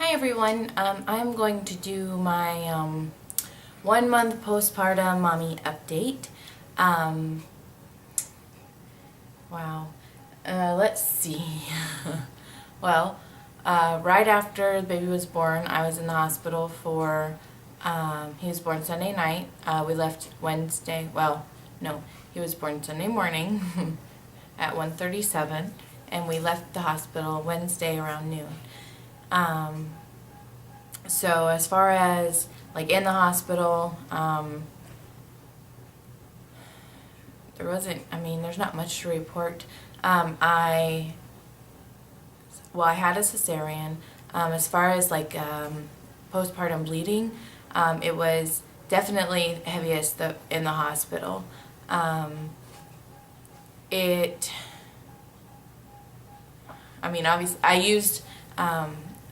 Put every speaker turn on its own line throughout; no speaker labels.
Hi everyone, I'm going to do my 1 month postpartum mommy update. Wow, let's see. Well, right after the baby was born, I was in the hospital for, he was born Sunday night. We left Wednesday, well, no, he was born Sunday morning at 1:37, and we left the hospital Wednesday around noon. So as far as like in the hospital, there's not much to report. I had a cesarean. As far as like postpartum bleeding, it was definitely heaviest in the hospital. Obviously,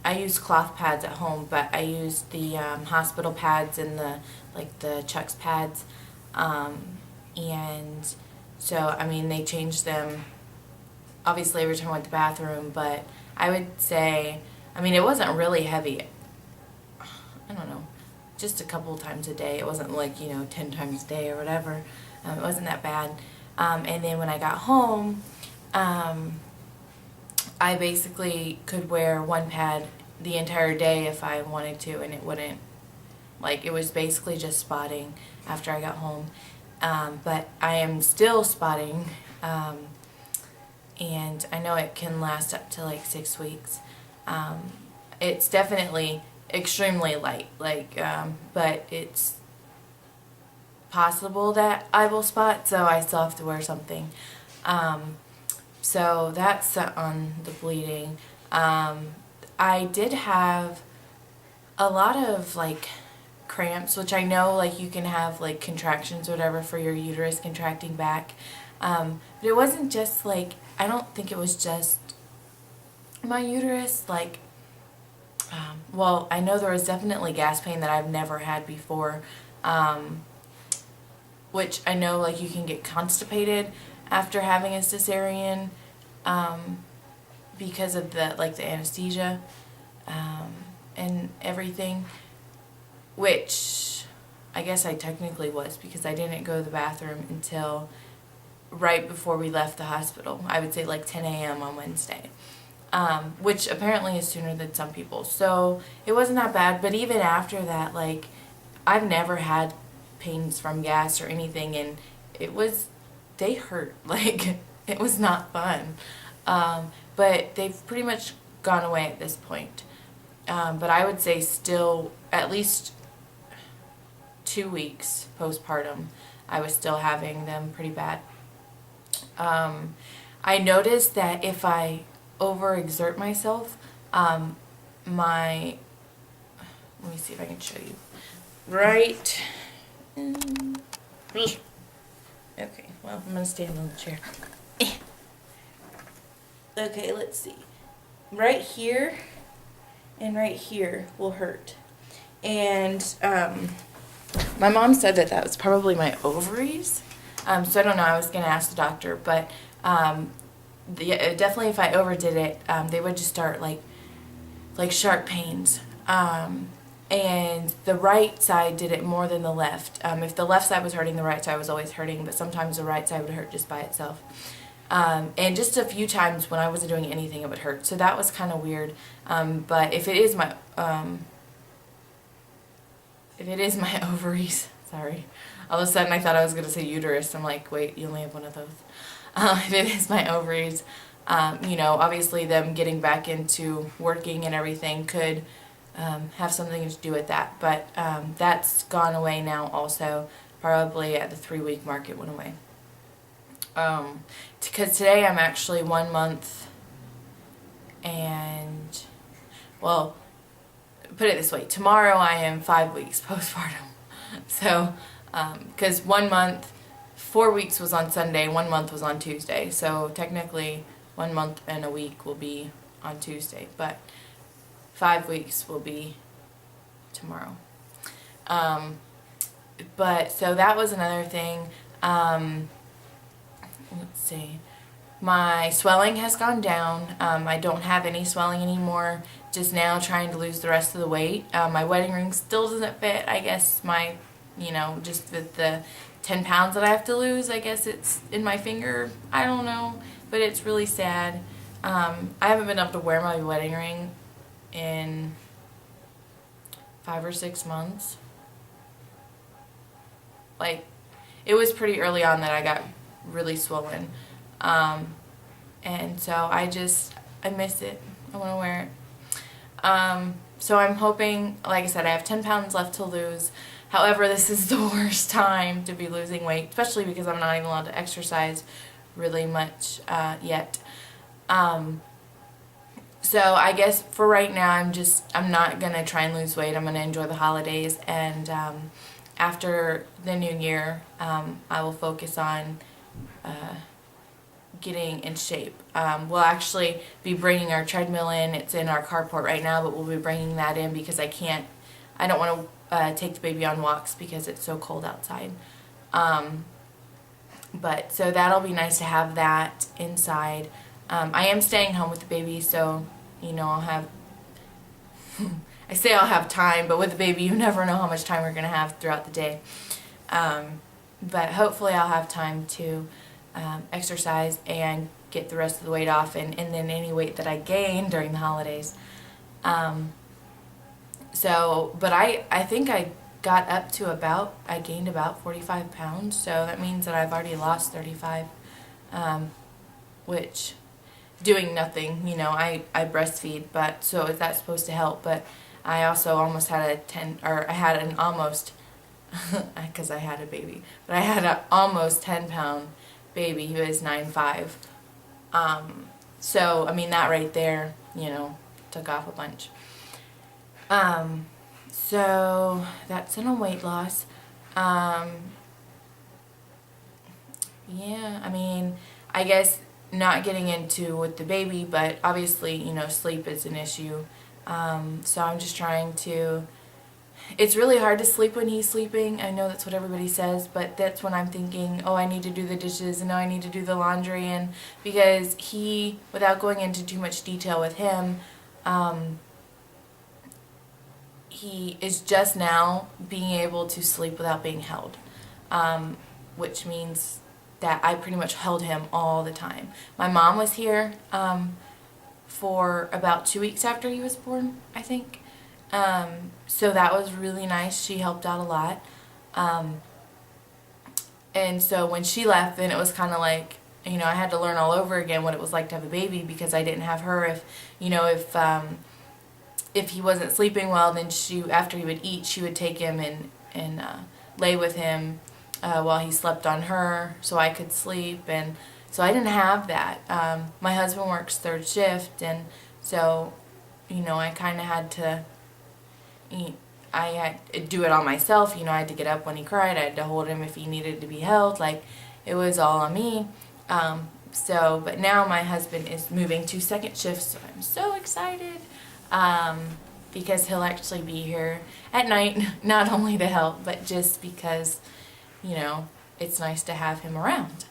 I used cloth pads at home, but I used the hospital pads and the Chuck's pads, and so they changed them obviously every time I went to the bathroom. But I would say, it wasn't really heavy. I don't know, just a couple times a day. It wasn't like 10 times a day or whatever. It wasn't that bad. And then when I got home, I basically could wear one pad the entire day if I wanted to, and it wouldn't, it was basically just spotting after I got home. But I am still spotting, and I know it can last up to 6 weeks. It's definitely extremely light, but it's possible that I will spot, so I still have to wear something. So that's on the bleeding. I did have a lot of cramps, which I know you can have contractions or whatever for your uterus contracting back. But it wasn't just I don't think it was just my uterus. Well, I know there was definitely gas pain that I've never had before, which I know you can get constipated after having a cesarean, because of the anesthesia, and everything, which I guess I technically was, because I didn't go to the bathroom until right before we left the hospital. I would say 10 a.m. on Wednesday, which apparently is sooner than some people. So it wasn't that bad, but even after that, I've never had pains from gas or anything, and they hurt. It was not fun. But they've pretty much gone away at this point. But I would say still at least 2 weeks postpartum, I was still having them pretty bad. I noticed that if I overexert myself, let me see if I can show you. Right. Okay, well, I'm going to stand on the chair. Okay, let's see. Right here and right here will hurt. And my mom said that was probably my ovaries. So I don't know, I was going to ask the doctor, but definitely if I overdid it, they would just start like sharp pains. And the right side did it more than the left. If the left side was hurting, the right side was always hurting, but sometimes the right side would hurt just by itself. And just a few times when I wasn't doing anything, it would hurt. So that was kind of weird. But if it is my ovaries, sorry. All of a sudden I thought I was going to say uterus. I'm like, wait, you only have one of those. If it is my ovaries, obviously them getting back into working and everything could have something to do with that. But that's gone away now also. Probably at the 3-week mark it went away. Because today I'm actually 1 month and, well, put it this way, tomorrow I am 5 weeks postpartum. So, because 1 month, 4 weeks was on Sunday, 1 month was on Tuesday. So technically 1 month and a week will be on Tuesday, but 5 weeks will be tomorrow. But so that was another thing. Let's see. My swelling has gone down. I don't have any swelling anymore. Just now trying to lose the rest of the weight. My wedding ring still doesn't fit. I guess my, just with the 10 pounds that I have to lose, I guess it's in my finger. I don't know, but it's really sad. I haven't been able to wear my wedding ring in 5 or 6 months. Like, it was pretty early on that I got really swollen. And so I miss it. I want to wear it. So I'm hoping, like I said, I have 10 pounds left to lose. However, this is the worst time to be losing weight, especially because I'm not even allowed to exercise really much yet. So I guess for right now, I'm not going to try and lose weight. I'm going to enjoy the holidays, and after the new year, I will focus on getting in shape. We'll actually be bringing our treadmill in. It's in our carport right now, but we'll be bringing that in because I don't want to take the baby on walks because it's so cold outside. But so that'll be nice to have that inside. I am staying home with the baby, so I'll have I say I'll have time, but with the baby you never know how much time we're going to have throughout the day. But hopefully I'll have time to exercise and get the rest of the weight off, and then any weight that I gain during the holidays. But I think I got up to I gained about 45 pounds, so that means that I've already lost 35, which, doing nothing, I breastfeed, but so is that supposed to help? But I also almost had I had an almost, because I had a baby, but I had an almost 10-pound baby who is 9'5". So, I mean, that right there, took off a bunch. So that's in a weight loss. Yeah, I mean, I guess not getting into with the baby, but obviously, sleep is an issue. So I'm just trying to, it's really hard to sleep when he's sleeping. I know that's what everybody says, but that's when I'm thinking, oh, I need to do the dishes, and now I need to do the laundry, and because without going into too much detail with him, he is just now being able to sleep without being held, which means that I pretty much held him all the time. My mom was here for about 2 weeks after he was born, I think. So that was really nice. She helped out a lot. And so when she left, then it was kind of like, I had to learn all over again what it was like to have a baby, because I didn't have her. If he wasn't sleeping well, then after he would eat, she would take him and lay with him while he slept on her so I could sleep. And so I didn't have that. My husband works third shift, and so, I kind of had to, I had to do it all myself. I had to get up when he cried. I had to hold him if he needed to be held. Like, it was all on me. But now my husband is moving to second shift, so I'm so excited. Because he'll actually be here at night, not only to help, but just because, it's nice to have him around.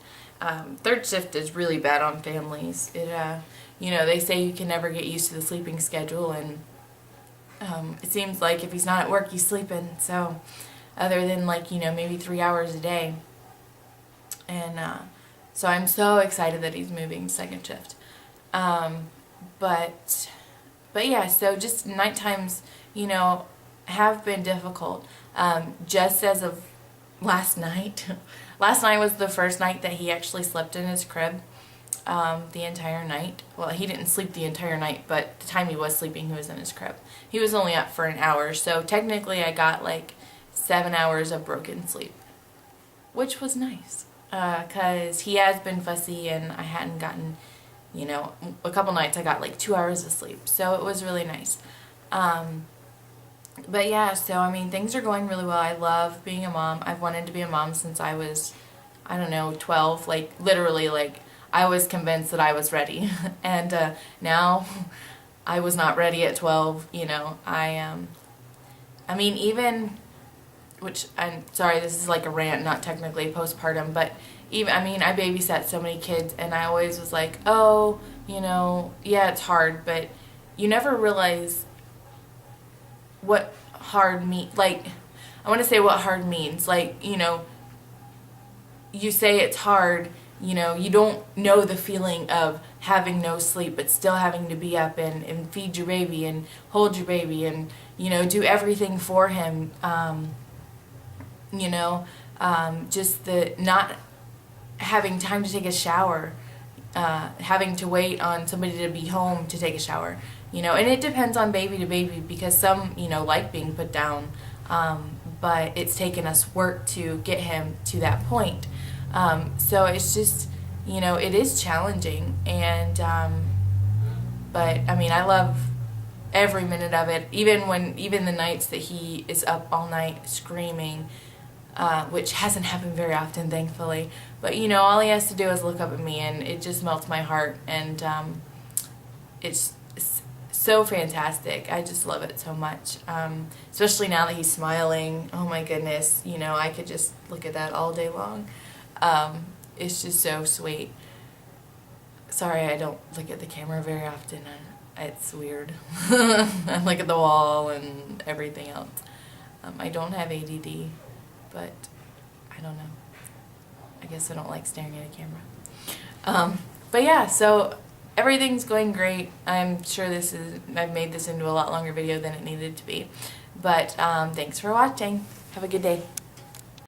Third shift is really bad on families. They say you can never get used to the sleeping schedule, and it seems like if he's not at work, he's sleeping. So, other than maybe 3 hours a day. And so I'm so excited that he's moving second shift. But yeah, so just night times, have been difficult. Just as of last night. Last night was the first night that he actually slept in his crib the entire night. Well, he didn't sleep the entire night, but the time he was sleeping, he was in his crib. He was only up for an hour, so technically I got 7 hours of broken sleep, which was nice, because he has been fussy, and I hadn't gotten, a couple nights I got 2 hours of sleep, so it was really nice. But yeah, so I mean, things are going really well. I love being a mom. I've wanted to be a mom since I was, 12, literally, I was convinced that I was ready. And now I was not ready at 12, I mean, even, which, I'm sorry, this is a rant, not technically postpartum, but even, I mean, I babysat so many kids, and I always was like, oh, you know, yeah, it's hard, but you never realize what hard like, I want to say what hard means. Like, you know, you say it's hard, you know, you don't know the feeling of having no sleep, but still having to be up and feed your baby and hold your baby and, you know, do everything for him. You know, just the not having time to take a shower, having to wait on somebody to be home to take a shower, you know, and it depends on baby to baby, because some, you know, like being put down, but it's taken us work to get him to that point. So it's just, you know, it is challenging, and but I mean, I love every minute of it, even the nights that he is up all night screaming, which hasn't happened very often, thankfully. But, you know, all he has to do is look up at me, and it just melts my heart, and it's so fantastic. I just love it so much, especially now that he's smiling. Oh my goodness, you know, I could just look at that all day long. It's just so sweet. Sorry, I don't look at the camera very often. It's weird. I look at the wall and everything else. I don't have ADD, but I don't know. I guess I don't like staring at a camera. But yeah, so everything's going great. I'm sure I've made this into a lot longer video than it needed to be. But thanks for watching. Have a good day.